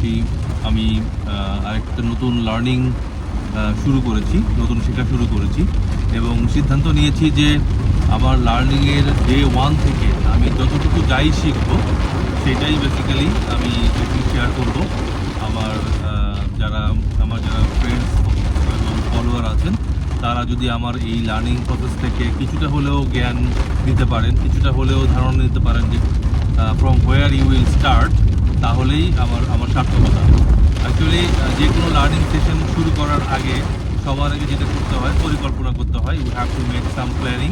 পাশাপাশি আমি আরেকটা নতুন লার্নিং নতুন শেখা শুরু করেছি এবং সিদ্ধান্ত নিয়েছি যে আমার লার্নিংয়ের ডে 1 থেকে আমি যতটুকু যাই শিখবো সেটাই বেসিক্যালি আমি শেয়ার করব। আমার যারা ফ্রেন্ডস এবং ফলোয়ার আছেন তারা যদি আমার এই লার্নিং প্রসেস থেকে কিছুটা হলেও জ্ঞান নিতে পারেন, কিছুটা হলেও ধারণা নিতে পারেন যে from where you will start, তাহলেই আমার সার্থকতা। অ্যাকচুয়ালি যে কোনো লার্নিং সেশন শুরু করার আগে সবার আগে যেটা করতে হয়, পরিকল্পনা করতে হয়। You have to make some planning.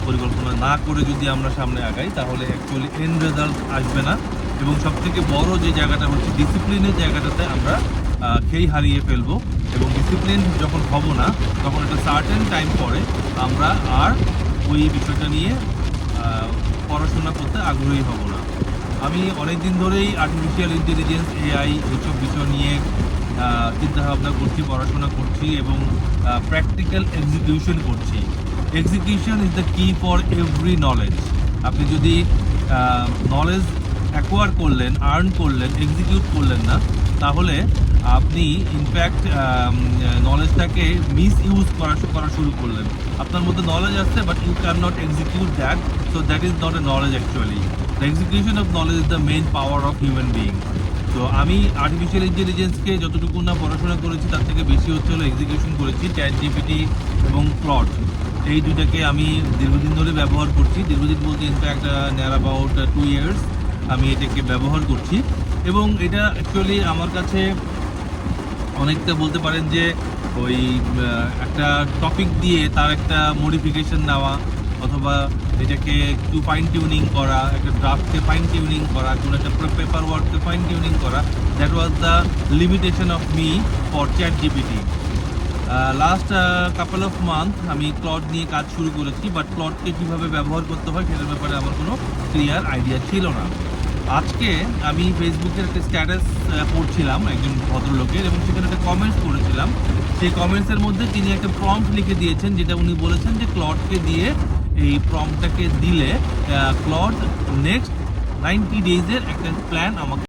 পরিকল্পনা না করে যদি আমরা সামনে আগাই তাহলে অ্যাকচুয়ালি এন্ড রেজাল্ট আসবে না, এবং সবথেকে বড় যে জায়গাটা হচ্ছে ডিসিপ্লিনের জায়গাটাতে আমরা খেই হারিয়ে ফেলবো। এবং ডিসিপ্লিন যখন হব না তখন একটা সার্টেন টাইম পরে আমরা আর ওই বিষয়টা নিয়ে পড়াশোনা করতে আগ্রহী হব না। আমি অনেক দিন ধরেই আর্টিফিশিয়াল ইন্টেলিজেন্স, এআই এইসব বিষয় নিয়ে চিন্তাভাবনা করছি, পড়াশোনা করছি এবং প্র্যাকটিক্যাল এক্সিকিউশন করছি। এক্সিকিউশন ইজ দ্য কি ফর এভরি নলেজ। আপনি যদি নলেজ অ্যাকোয়ার করলেন, আর্ন করলেন, এক্সিকিউট করলেন না, তাহলে আপনি ইনফ্যাক্ট নলেজটাকে মিস ইউজ করা শুরু করলেন। আপনার মধ্যে নলেজ আসছে but you can not execute that, so that is not a knowledge actually. The execution of knowledge is the main power of human being. তো আমি আর্টিফিশিয়াল ইন্টেলিজেন্সকে যতটুকু না পড়াশোনা করেছি তার থেকে বেশি হলো এক্সিকিউশন করেছি। ChatGPT এবং ক্লড, এই দুইটাকে আমি দীর্ঘদিন ধরে ব্যবহার করছি। দীর্ঘদিন বলতে ইনফ্যাক্ট নিয়ার অ্যাবাউট 2 years আমি এটাকে ব্যবহার করছি। এবং এটা অ্যাকচুয়ালি আমার কাছে অনেকটা বলতে পারেন যে ওই একটা টপিক দিয়ে তার একটা মডিফিকেশন নেওয়া, অথবা এটাকে একটু ফাইন টিউনিং করা, একটা ড্রাফটকে ফাইন টিউনিং করা, কোনো একটা পেপার ওয়ার্ককে ফাইন টিউনিং করা, that was the limitation of me for ChatGPT। Last couple of month আমি ক্লড নিয়ে কাজ শুরু করেছি, বাট ক্লডকে কীভাবে ব্যবহার করতে হয় সেটার ব্যাপারে আমার কোনো ক্লিয়ার আইডিয়া ছিল না। আজকে আমি ফেসবুকের একটা স্ট্যাটাস পড়ছিলাম একজন ভদ্রলোকের, এবং সেখানে একটা কমেন্টস করেছিলাম। সেই কমেন্টসের মধ্যে তিনি একটা প্রম্পট লিখে দিয়েছেন, যেটা উনি বলেছেন যে ক্লডকে দিয়ে এই প্রম্পটটাকে দিলে ক্লড নেক্সট 90 days একটা প্ল্যান আমাকে